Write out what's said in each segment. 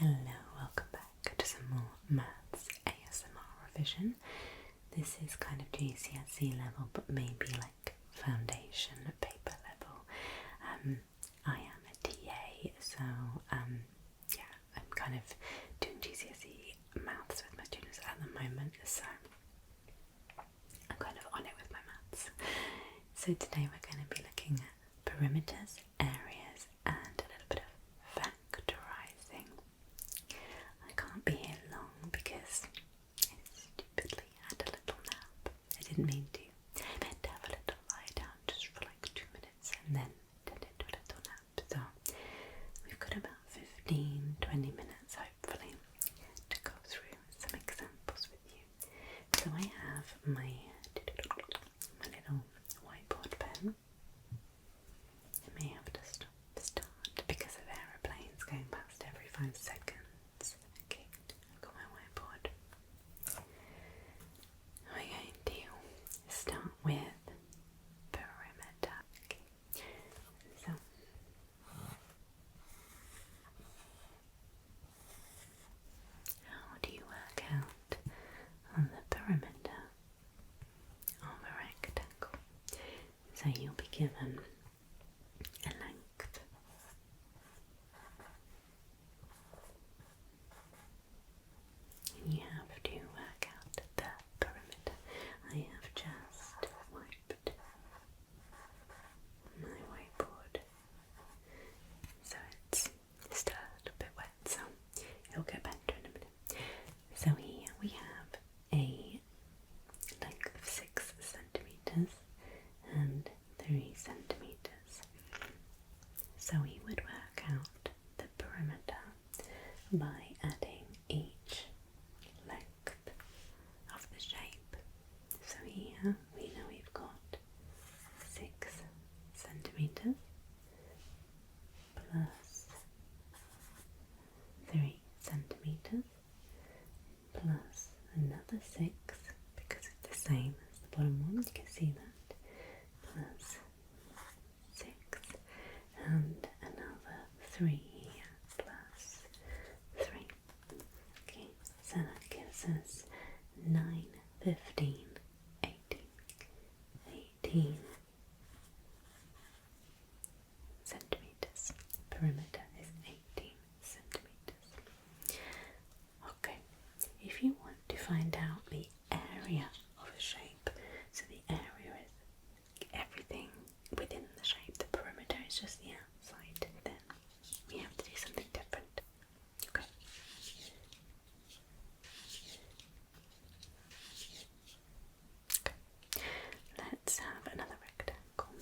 Hello, welcome back to some more maths ASMR revision. This is kind of GCSE level, but maybe like foundation paper level. I am a TA, so yeah, I'm kind of doing GCSE maths with my students at the moment, so I'm kind of on it with my maths. So today we're going to be looking at perimeters, areas, and a little bit of factorizing. I can't be here long because I stupidly had a little nap. I didn't mean to. I meant to have a little lie down just for like 2 minutes and then turned into a little nap. So we've got about 15-20 minutes hopefully to go through some examples with you. So I have my little whiteboard pen. I may have to start because of aeroplanes going past every 5 seconds. Okay, I've got my whiteboard. We're going to start with perimeter. Okay, so how do you work out on the perimeter of a rectangle? So you'll be given a length, and you have to work out the perimeter. I have just wiped my whiteboard, so it's still a little bit wet, so it'll get better in a minute. So here we have a length of 6 centimetres and 3 centimetres. So we would work out the perimeter by adding each length of the shape. So here we know we've got 6 centimetres plus 3 centimetres plus another 6 because it's the same as the bottom one, you can see that, plus 6 and another 3 here plus 3. Okay, so that gives us 9, 15, 18 centimetres. Perimeter is 18 centimetres. Okay, if you want to find out the area of a shape, so the area is everything within the shape, the perimeter is just the outside, then we have to do something different. Okay. Okay. Let's have another rectangle.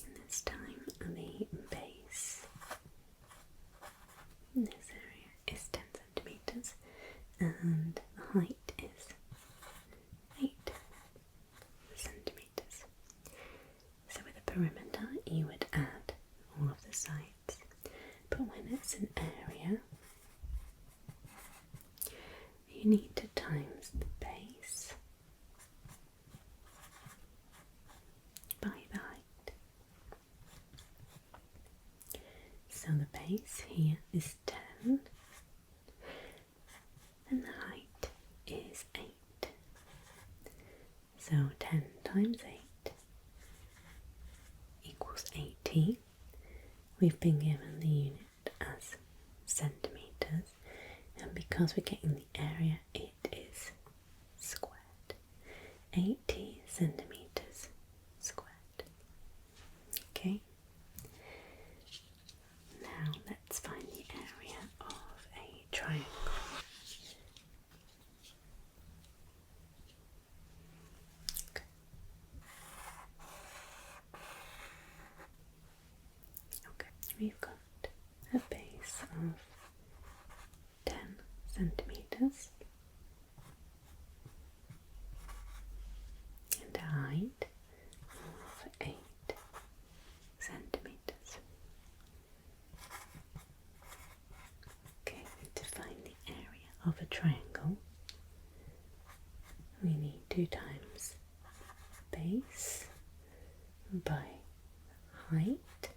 And this time the base in this area is 10 centimetres and the height is 8 centimetres. So with a perimeter you would add all of the sides, but when it's an area you need to times the base by the height. So the base here is 10 and the height is 8. So 10 times 8 equals 80. We've been given the unit as centimetres, and because we're getting the area, it is squared. 80 centimetres squared. Okay. Now let's find the area of a triangle. Okay. Okay, we've got a base of 10 centimetres and a height of 8 centimetres. Okay, to find the area of a triangle, we need 2 times base by height,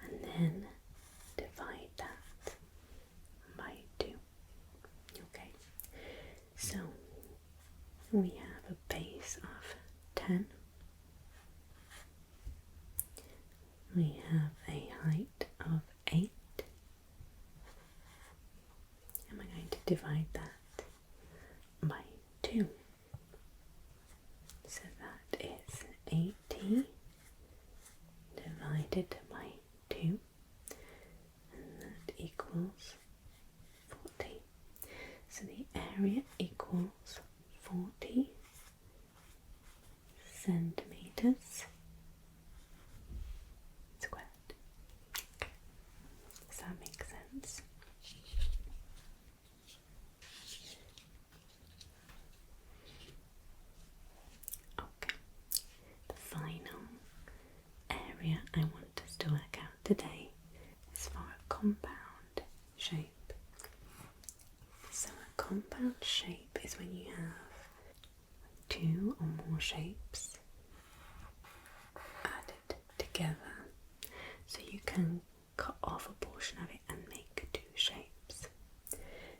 and then we have a base of 10. We have a height of 8. And we're going to divide that by 2. So that is 80 divided by 2. And that equals 40. So the area equals 40 centimeters squared. Okay. Does that make sense? Okay. The final area I want us to work out today is for a compound shape. So a compound shape is when you have 2 or more shapes added together. So you can cut off a portion of it and make 2 shapes.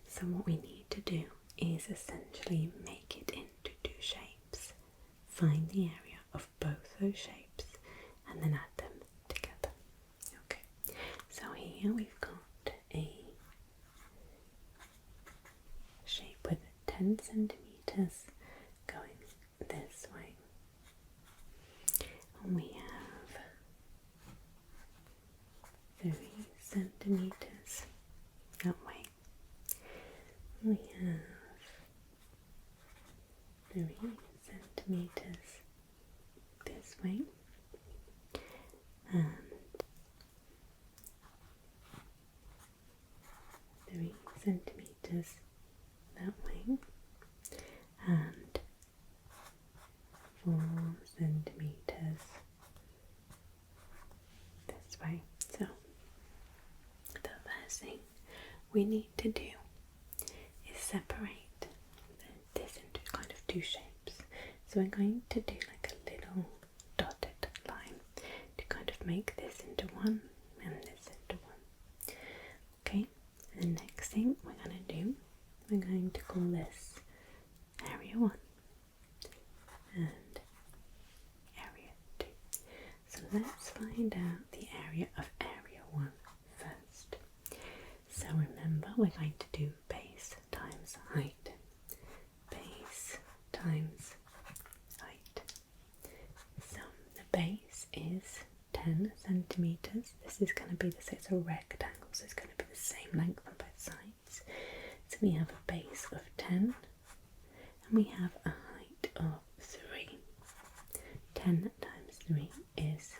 So what we need to do is essentially make it into 2 shapes. Find the area of both those shapes and then add them together. Okay, so here we've got a shape with 10 centimeters going this way. And we have 3 centimeters that way. We have 3 centimeters this way. And 3 centimeters that way. And 4 centimeters this way. So the first thing we need to do is separate this into kind of 2 shapes. So we're going to do like a little dotted line to kind of make this into one and this into one. Okay, the next thing we're going to do, we're going to call this area 1 and area 2. So let's find out the area of area 1 first. So remember, we're going to do base times height. Base times height. So the base is 10 centimeters. This is going to be it's a rectangle, so it's going to be the same length on both sides. So we have a base of 10 and we have a height of 3. 10 times 3 is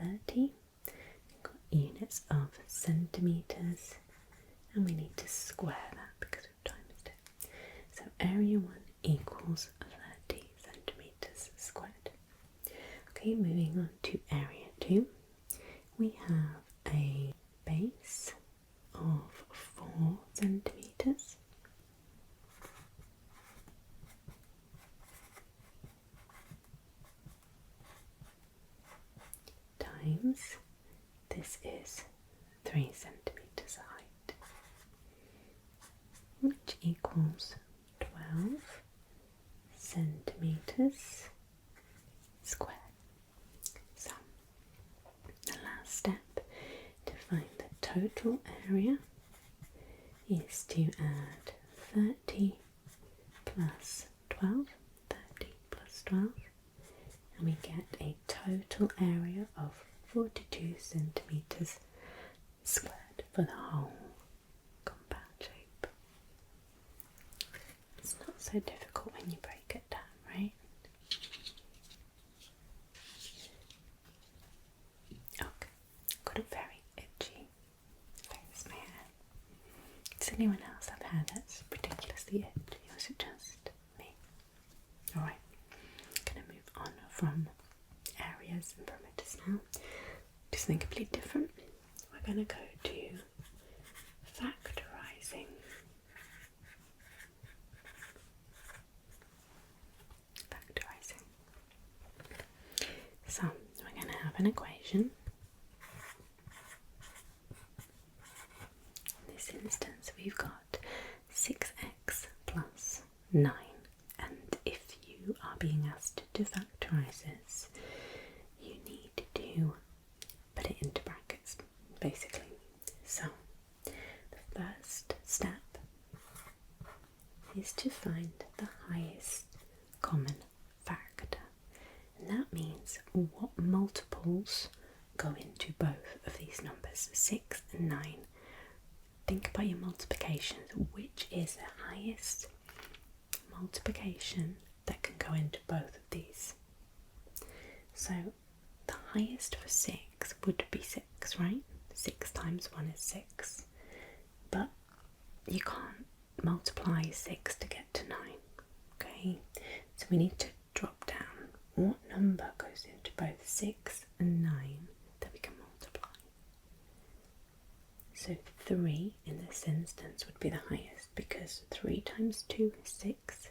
30. We've got units of centimeters and we need to square that because we've times it. So area 1 equals 30 centimeters squared. Okay, moving on to area 2. We have a base of 4 centimeters. Times, this is 3 centimeters height, which equals 12 centimeters squared. So the last step to find the total area is to add 30 plus 12, 30 plus 12, and we get a total area of 42 centimeters squared for the whole compound shape. It's not so difficult when you break it down, right? Okay, got a very itchy face, my hair. Does anyone else have hair that's ridiculously itchy, or is it just me? Alright, I'm going to move on from areas and parameters now. Do something completely different. We're going to go to factorizing. Factorizing. So we're going to have an equation. In this instance, we've got 6x plus 9, and if basically. So the first step is to find the highest common factor, and that means what multiples go into both of these numbers, 6 and 9. Think about your multiplications. Which is the highest multiplication that can go into both of these? So the highest for 6 would be 6, right? 6 times 1 is 6. But you can't multiply 6 to get to 9. Okay? So we need to drop down what number goes into both 6 and 9 that we can multiply. So 3 in this instance would be the highest, because 3 times 2 is 6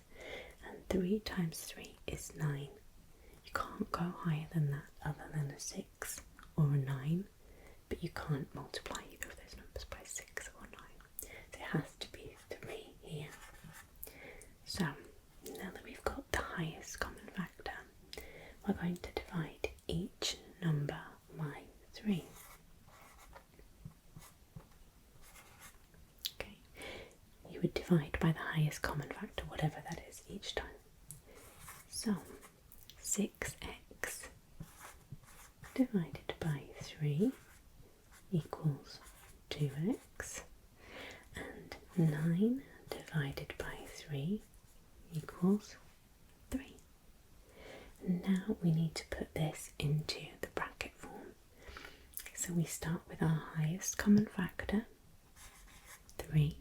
and 3 times 3 is 9. You can't go higher than that other than a 6 or a 9, but you can't multiply either of those numbers by 6 or 9. So it has to be 3 here. So now that we've got the highest common factor, we're going to divide each number by 3. Okay, you would divide by the highest common factor, whatever that is, each time. So 6x divided by 3 equals 2x, and 9 divided by 3 equals 3. Now we need to put this into the bracket form. So we start with our highest common factor, 3,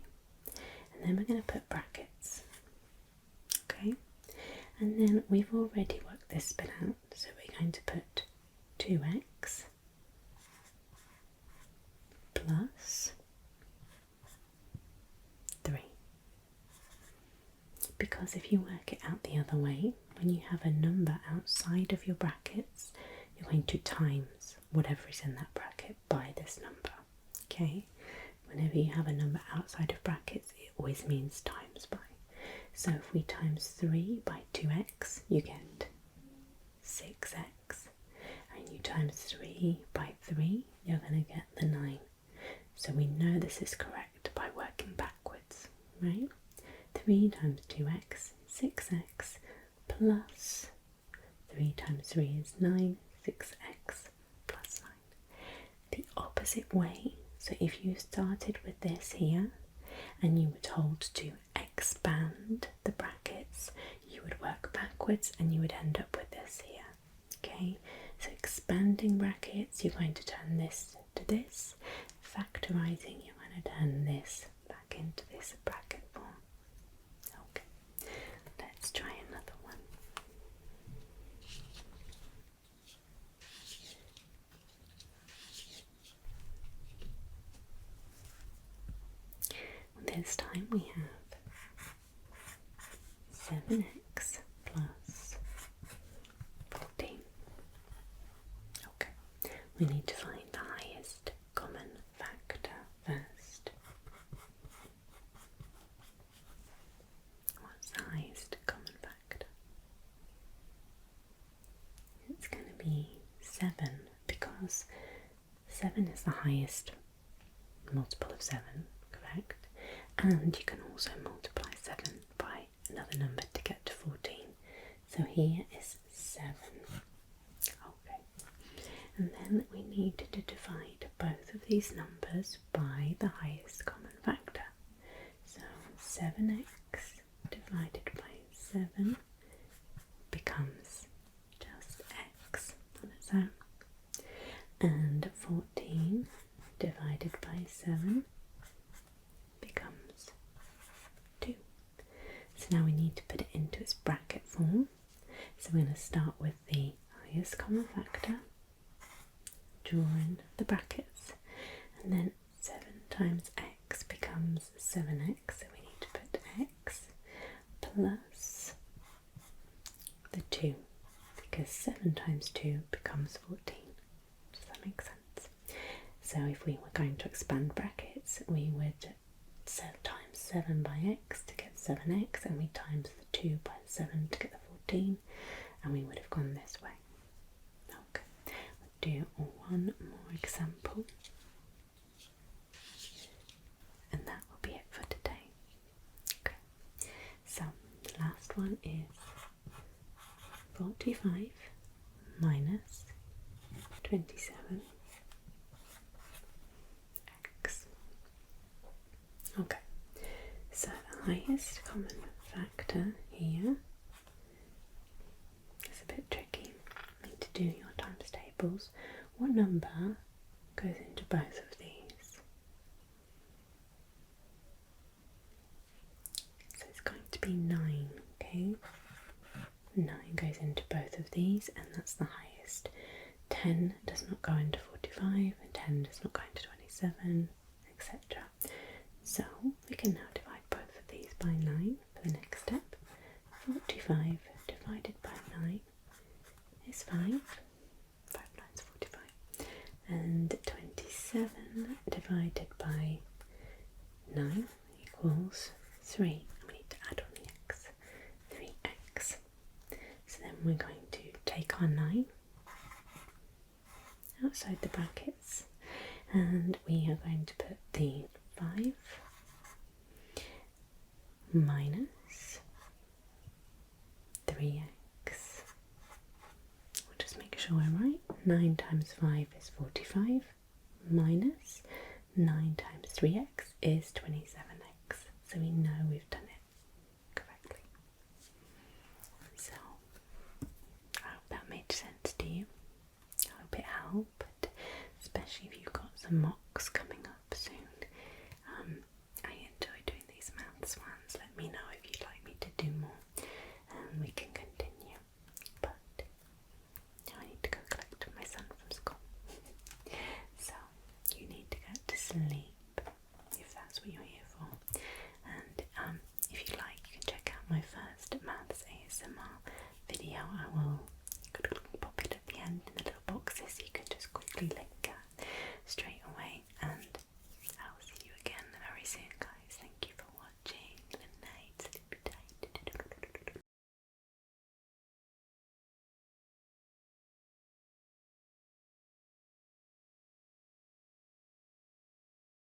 and then we're going to put brackets. Okay, and then we've already worked this bit out, so we're going to put 2x plus 3. Because if you work it out the other way, when you have a number outside of your brackets, you're going to times whatever is in that bracket by this number. Okay? Whenever you have a number outside of brackets, it always means times by. So if we times 3 by 2x, you get 6x. And you times 3 by 3, you're going to get the 9. So we know this is correct by working backwards, right? 3 times 2x, 6x, plus 3 times 3 is 9, 6x plus 9. The opposite way, so if you started with this here and you were told to expand the brackets, you would work backwards and you would end up with this here. Okay, so expanding brackets, you're going to turn this to this. Factorizing, you're going to turn this back into this bracket form. Okay, let's try another one. This time we have 7x plus 14. Okay, we need to find the highest common factor first. What's the highest common factor? It's going to be 7, because 7 is the highest multiple of 7, correct? And you can also multiply 7 by another number to get to 14. So here is 7. Okay. And then we need to divide both of these numbers by the highest common factor. So 7x divided by 7 becomes just x on its own. And 14 divided by 7 becomes 2. So now we need to put it into its bracket form. So we're going to start with the highest common factor, draw in the brackets, and then 7 times x becomes 7x, so we need to put x plus the 2, because 7 times 2 becomes 14. Does that make sense? So if we were going to expand brackets, we would times 7 by x to get 7x, and we times the 2 by 7 to get the 14, and we would have gone this way. Okay, we'll do one more example. one is 45 minus 27x. Okay, so the highest common factor here is a bit tricky. You need to do your times tables. What number goes into both of these? So it's going to be 9, okay? 9 goes into both of these, and that's the highest. 10 does not go into 45, and 10 does not go into 27, etc. So we can now divide both of these by 9 for the next step. 45 divided by 9 is 5. 5 9's 45. And 27 divided by 9 equals 3. And we need to add on the x. 3x. So then we're going to take our 9 outside the brackets, and we are going to put the 5 minus 3x. We'll just make sure we're right. 9 times 5 is 45, minus 9 times 3x is 27x. So we know we've done it correctly. So I hope that made sense to you. I hope it helped, especially if you've got some mocks coming up soon. I enjoy doing these maths ones. Let me know if you'd like me to do more, and we can continue. But now I need to go collect my son from school. So you need to get to sleep if that's what you're here for. And if you like, you can check out my first maths ASMR video. I will pop it at the end in the little boxes, so you can just quickly link straight